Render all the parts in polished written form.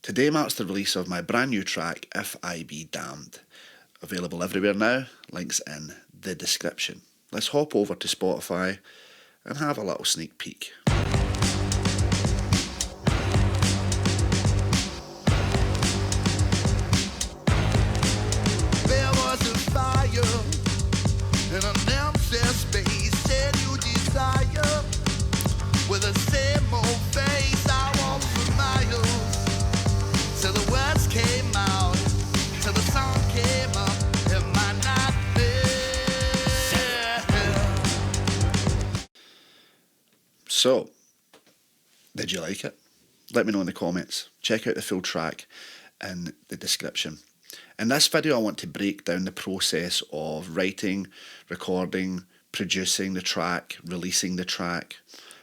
Today marks the release of my brand new track, If I Be Damned. Available everywhere now, links in the description. Let's hop over to Spotify and have a little sneak peek. There was a fire in an empty space, said you desire with the same old face. I walked for miles till the words came out, till the song came up. It might not be. So, did you like it? Let me know in the comments. Check out the full track in the description. In this video I want to break down the process of writing, recording, producing the track, releasing the track,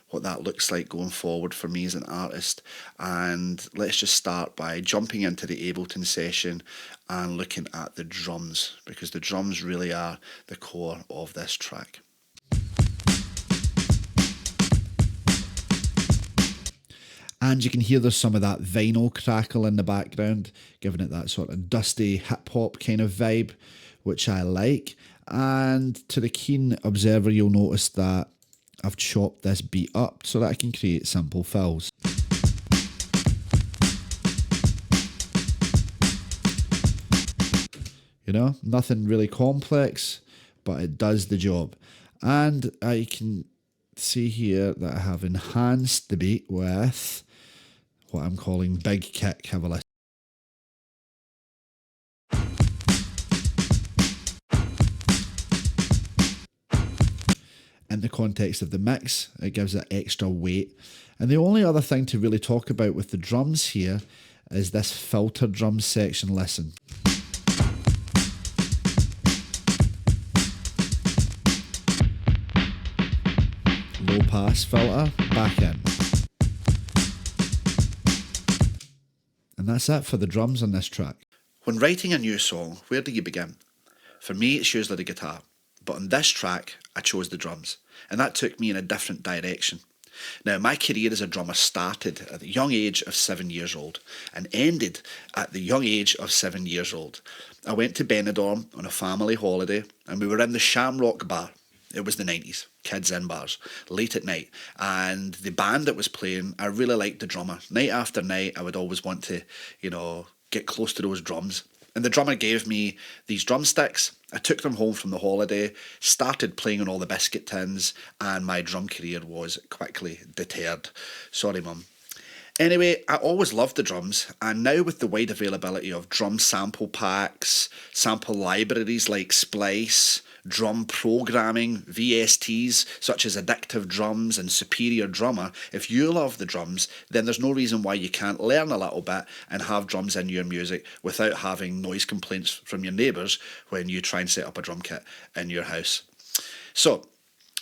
what that looks like going forward for me as an artist. And let's just start by jumping into the Ableton session and looking at the drums, because the drums really are the core of this track. And you can hear there's some of that vinyl crackle in the background, giving it that sort of dusty hip-hop kind of vibe, which I like. And to the keen observer, you'll notice that I've chopped this beat up so that I can create simple fills. You know, nothing really complex, but it does the job. And I can see here that I have enhanced the beat with what I'm calling big kick. Have a listen. In the context of the mix, it gives it extra weight. And the only other thing to really talk about with the drums here is this filter drum section. Listen. Low pass filter, back in. And that's it for the drums on this track. When writing a new song, where do you begin? For me, it's usually the guitar. But on this track, I chose the drums. And that took me in a different direction. Now, my career as a drummer started at the young age of 7 years old and ended at the young age of 7 years old. I went to Benidorm on a family holiday and we were in the Shamrock Bar. It was the 90s, kids in bars, late at night. And the band that was playing, I really liked the drummer. Night after night, I would always want to, get close to those drums. And the drummer gave me these drumsticks. I took them home from the holiday, started playing on all the biscuit tins, and my drum career was quickly deterred. Sorry, Mum. Anyway, I always loved the drums, and now with the wide availability of drum sample packs, sample libraries like Splice, drum programming, VSTs such as Addictive Drums and Superior Drummer, if you love the drums, then there's no reason why you can't learn a little bit and have drums in your music without having noise complaints from your neighbours when you try and set up a drum kit in your house. So,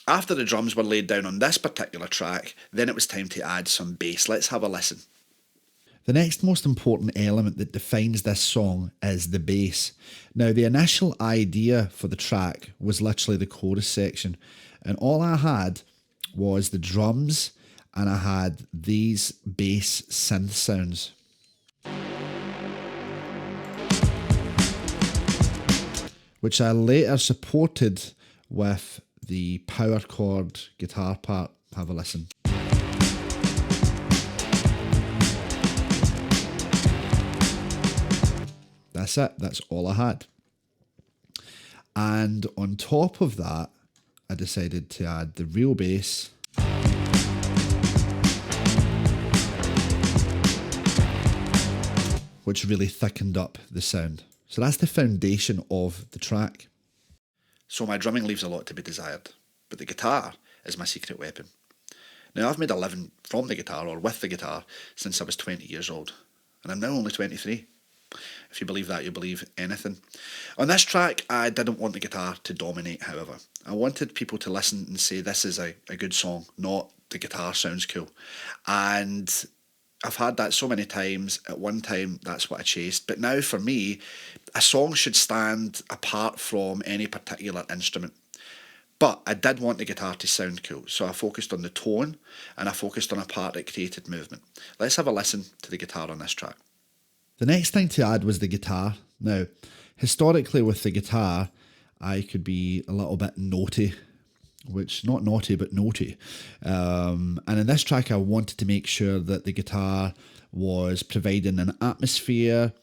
after the drums were laid down on this particular track, then it was time to add some bass. Let's have a listen. The next most important element that defines this song is the bass. Now, the initial idea for the track was literally the chorus section, and all I had was the drums and I had these bass synth sounds. Which I later supported with the power chord guitar part. Have a listen. That's it, that's all I had. And on top of that, I decided to add the real bass. Which really thickened up the sound. So that's the foundation of the track. So my drumming leaves a lot to be desired, but the guitar is my secret weapon. Now, I've made a living from the guitar or with the guitar since I was 20 years old, and I'm now only 23. If you believe that, you believe anything. On this track, I didn't want the guitar to dominate, however. I wanted people to listen and say this is a good song, not the guitar sounds cool. And I've had that so many times. At one time, that's what I chased. But now for me, a song should stand apart from any particular instrument. But I did want the guitar to sound cool, so I focused on the tone and I focused on a part that created movement. Let's have a listen to the guitar on this track. The next thing to add was the guitar. Now, historically with the guitar, I could be a little bit naughty, which, not naughty, but naughty. And in this track, I wanted to make sure that the guitar was providing an atmosphere,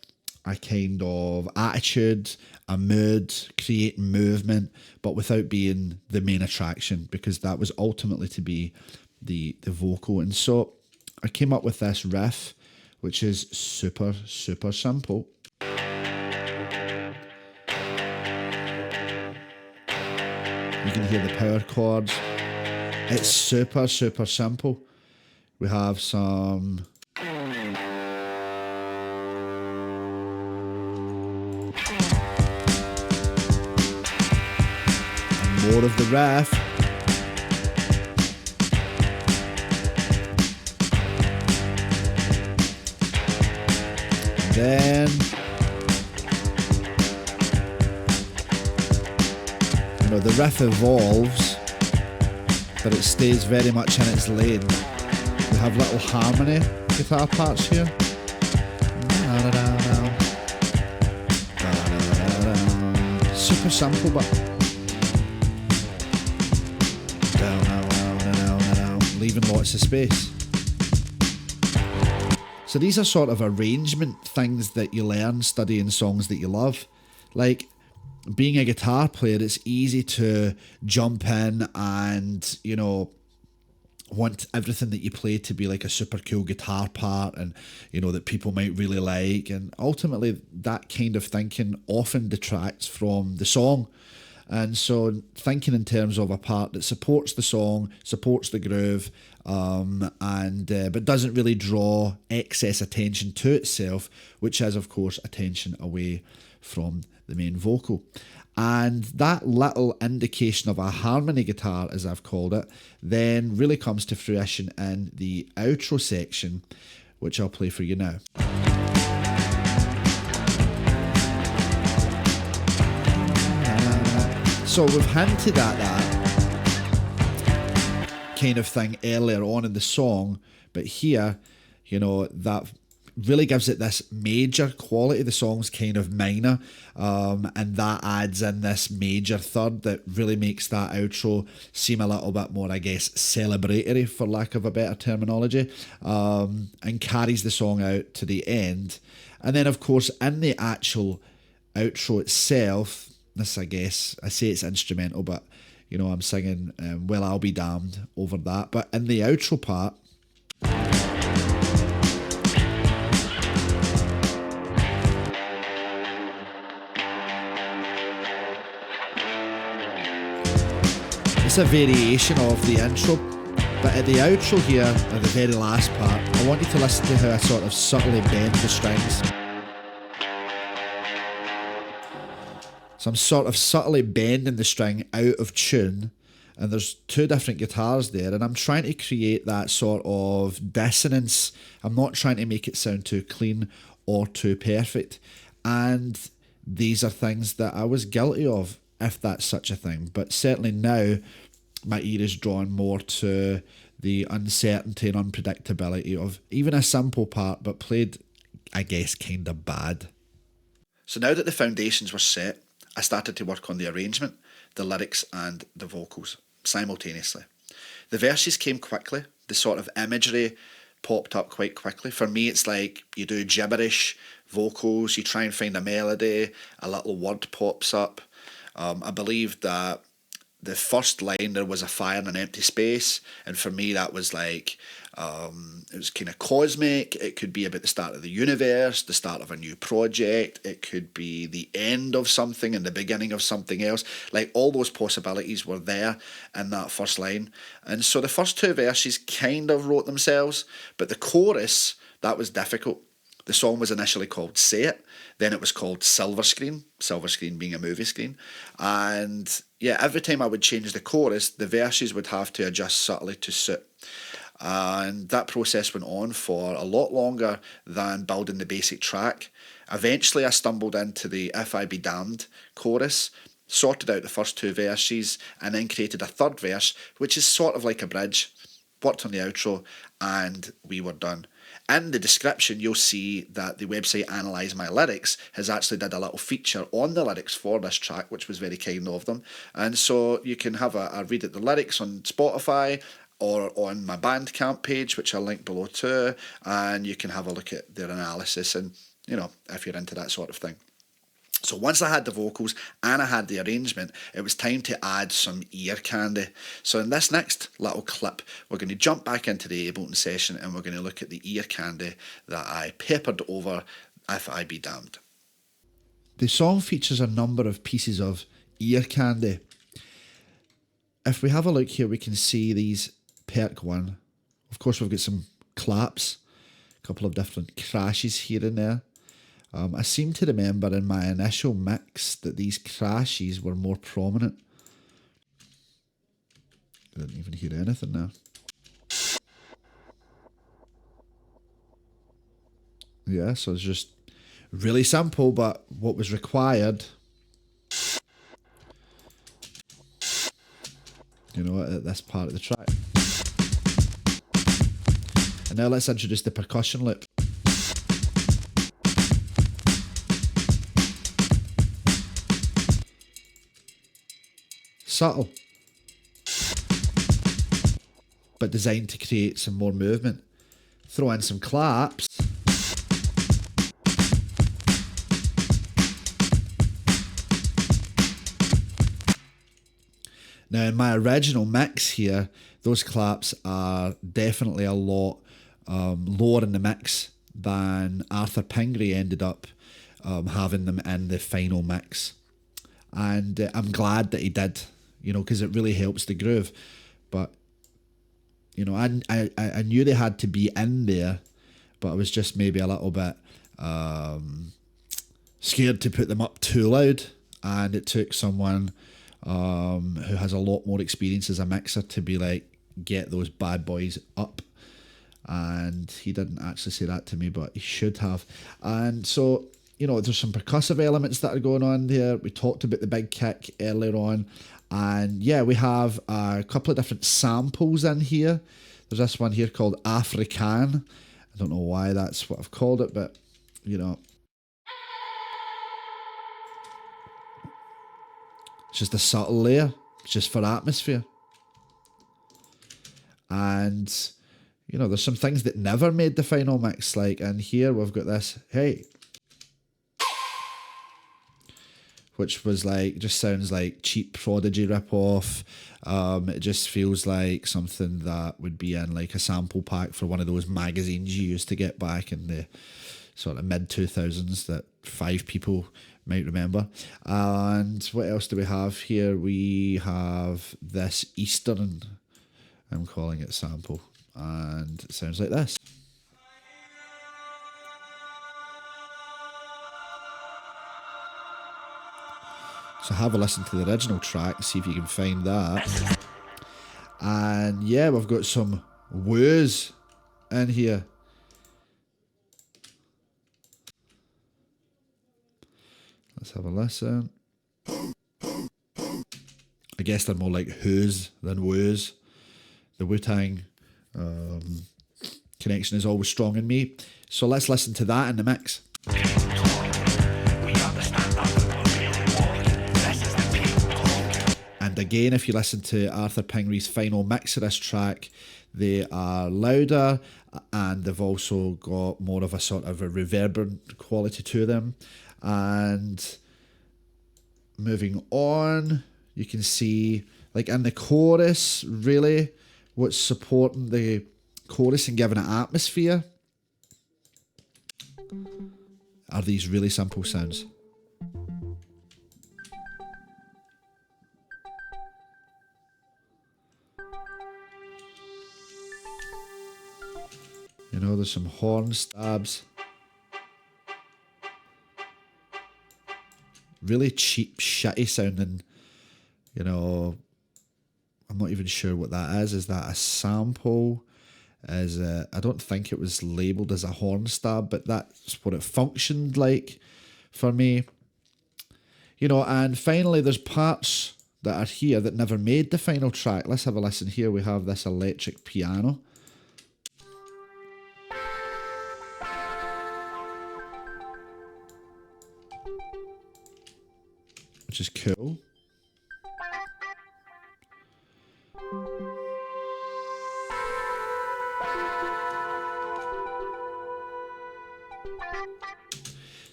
a kind of attitude, a mood, creating movement, but without being the main attraction, because that was ultimately to be the vocal. And so I came up with this riff, which is super, super simple. You can hear the power chords. It's super, super simple. We have some... and more of the riff. And then... you know, the riff evolves, but it stays very much in its lane. We have little harmony guitar parts here. Super simple, but leaving lots of space. So these are sort of arrangement things that you learn studying songs that you love. Like, being a guitar player, it's easy to jump in and, you know, want everything that you play to be like a super cool guitar part and, you know, that people might really like. And ultimately, that kind of thinking often detracts from the song. And so thinking in terms of a part that supports the song, supports the groove, but doesn't really draw excess attention to itself, which is, of course, attention away from the main vocal. And that little indication of a harmony guitar, as I've called it, then really comes to fruition in the outro section, which I'll play for you now. So we've hinted at that kind of thing earlier on in the song, but here, you know, that really gives it this major quality. The song's kind of minor, and that adds in this major third that really makes that outro seem a little bit more, I guess, celebratory, for lack of a better terminology, and carries the song out to the end. And then, of course, in the actual outro itself, this, I guess, I say it's instrumental, but, you know, I'm singing Well, I'll Be Damned over that. But in the outro part, it's a variation of the intro, but at the outro here, at the very last part, I want you to listen to how I sort of subtly bend the strings. So I'm sort of subtly bending the string out of tune, and there's two different guitars there, and I'm trying to create that sort of dissonance. I'm not trying to make it sound too clean or too perfect. And these are things that I was guilty of, if that's such a thing. But certainly now, my ear is drawn more to the uncertainty and unpredictability of even a simple part, but played, I guess, kind of bad. So now that the foundations were set, I started to work on the arrangement, the lyrics and the vocals simultaneously. The verses came quickly, the sort of imagery popped up quite quickly. For me, it's like you do gibberish vocals, you try and find a melody, a little word pops up. I believe that the first line, there was a fire in an empty space, and for me that was like, it was kind of cosmic. It could be about the start of the universe, the start of a new project, it could be the end of something and the beginning of something else. Like, all those possibilities were there in that first line. And so the first two verses kind of wrote themselves, but the chorus, that was difficult. The song was initially called Say It, then it was called Silver Screen being a movie screen. And yeah, every time I would change the chorus, the verses would have to adjust subtly to suit. And that process went on for a lot longer than building the basic track. Eventually I stumbled into the If I Be Damned chorus, sorted out the first two verses, and then created a third verse, which is sort of like a bridge, worked on the outro, and we were done. In the description, you'll see that the website Analyze My Lyrics has actually did a little feature on the lyrics for this track, which was very kind of them. And so you can have a read at the lyrics on Spotify or on my Bandcamp page, which I'll link below too, and you can have a look at their analysis and, if you're into that sort of thing. So once I had the vocals and I had the arrangement, it was time to add some ear candy. So in this next little clip, we're going to jump back into the Ableton session and we're going to look at the ear candy that I papered over If I Be Damned. The song features a number of pieces of ear candy. If we have a look here, we can see these perk one. Of course, we've got some claps, a couple of different crashes here and there. I seem to remember in my initial mix that these crashes were more prominent. I didn't even hear anything now. Yeah, so it's just really simple, but what was required, at this part of the track. And now let's introduce the percussion loop. Subtle, but designed to create some more movement. Throw in some claps. Now in my original mix here, those claps are definitely a lot lower in the mix than Arthur Pingree ended up having them in the final mix. And I'm glad that he did, because it really helps the groove. But, I knew they had to be in there, but I was just maybe a little bit scared to put them up too loud. And it took someone who has a lot more experience as a mixer to be like, get those bad boys up. And he didn't actually say that to me, but he should have. And so, there's some percussive elements that are going on there. We talked about the big kick earlier on. And yeah, we have a couple of different samples in here. There's this one here called Afrikaan. I don't know why that's what I've called it, but, it's just a subtle layer. It's just for atmosphere. And, there's some things that never made the final mix. Like in here, we've got this, hey, which was like, just sounds like cheap Prodigy ripoff. It just feels like something that would be in like a sample pack for one of those magazines you used to get back in the sort of mid-2000s that 5 people might remember. And what else do we have here? We have this Eastern, I'm calling it sample, and it sounds like this. So have a listen to the original track, see if you can find that. And yeah, we've got some woos in here. Let's have a listen. I guess they're more like whoos than woos. The Wu-Tang connection is always strong in me. So let's listen to that in the mix. And again, if you listen to Arthur Pingree's final mix of this track, they are louder and they've also got more of a sort of a reverberant quality to them. And moving on, you can see, like in the chorus, really, what's supporting the chorus and giving it atmosphere are these really simple sounds. There's some horn stabs. Really cheap, shitty sounding, I'm not even sure what that is. Is that a sample? I don't think it was labelled as a horn stab, but that's what it functioned like for me. And finally there's parts that are here that never made the final track. Let's have a listen here. We have this electric piano. which is cool.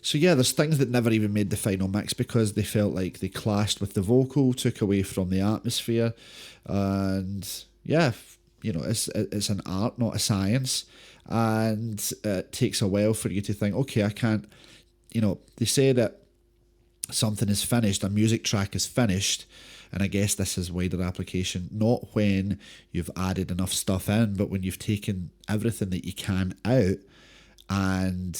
So yeah, there's things that never even made the final mix because they felt like they clashed with the vocal, took away from the atmosphere, and yeah, you know, it's an art, not a science, and it takes a while for you to think, okay, I can't, you know, they say that something is finished, a music track is finished, and I guess this is wider application, not when you've added enough stuff in, but when you've taken everything that you can out. And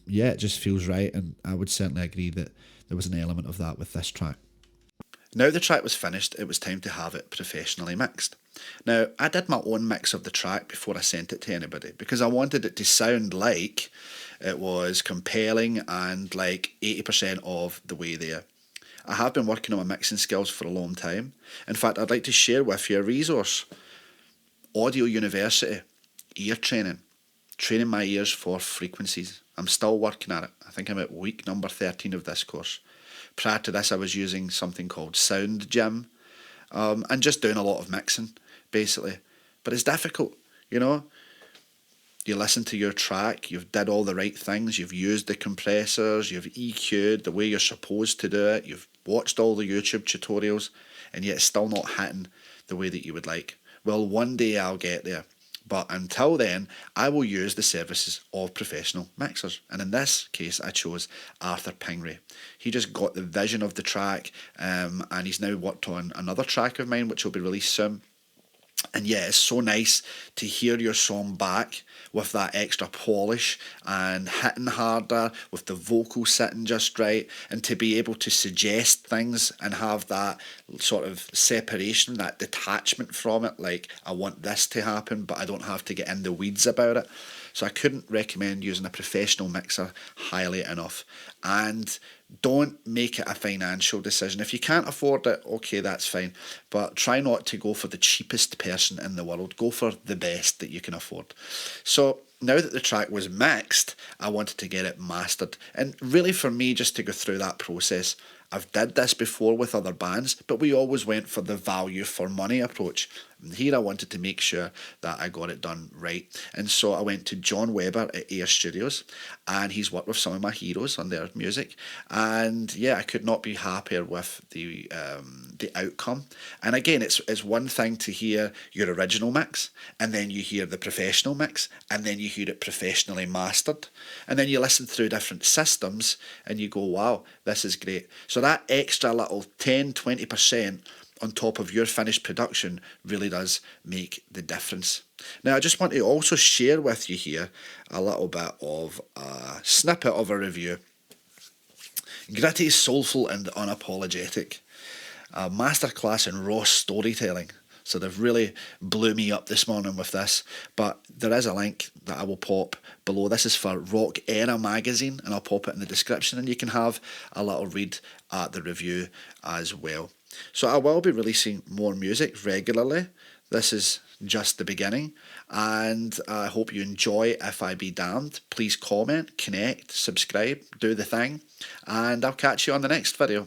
yeah, it just feels right, and I would certainly agree that there was an element of that with this track. Now the track was finished, it was time to have it professionally mixed. Now, I did my own mix of the track before I sent it to anybody because I wanted it to sound like it was compelling and like 80% of the way there. I have been working on my mixing skills for a long time. In fact, I'd like to share with you a resource. Audio University, ear training. Training my ears for frequencies. I'm still working at it. I think I'm at week number 13 of this course. Prior to this, I was using something called Sound Gym, and just doing a lot of mixing, basically. But it's difficult, you know. You listen to your track, you've did all the right things, you've used the compressors, you've EQ'd the way you're supposed to do it, you've watched all the YouTube tutorials, and yet it's still not hitting the way that you would like. Well, one day I'll get there. But until then, I will use the services of professional mixers. And in this case, I chose Arthur Pingree. He just got the vision of the track, and he's now worked on another track of mine, which will be released soon. And yeah, it's so nice to hear your song back with that extra polish and hitting harder, with the vocal sitting just right, and to be able to suggest things and have that sort of separation, that detachment from it, like I want this to happen, but I don't have to get in the weeds about it. So I couldn't recommend using a professional mixer highly enough. And don't make it a financial decision. If you can't afford it, okay, that's fine. But try not to go for the cheapest person in the world. Go for the best that you can afford. So now that the track was mixed, I wanted to get it mastered. And really for me, just to go through that process, I've did this before with other bands, but we always went for the value for money approach. And here I wanted to make sure that I got it done right. And so I went to John Webber at Air Studios, and he's worked with some of my heroes on their music. And yeah, I could not be happier with the outcome. And again, it's one thing to hear your original mix, and then you hear the professional mix, and then you hear it professionally mastered. And then you listen through different systems, and you go, wow, this is great. So that extra little 10-20% on top of your finished production really does make the difference. Now, I just want to also share with you here a little bit of a snippet of a review. Gritty, soulful and unapologetic. A masterclass in raw storytelling. So they've really blew me up this morning with this. But there is a link that I will pop below. This is for Rock Era magazine, and I'll pop it in the description, and you can have a little read at the review as well. So I will be releasing more music regularly. This is just the beginning, and I hope you enjoy If I Be Damned. Please comment, connect, subscribe, do the thing, and I'll catch you on the next video.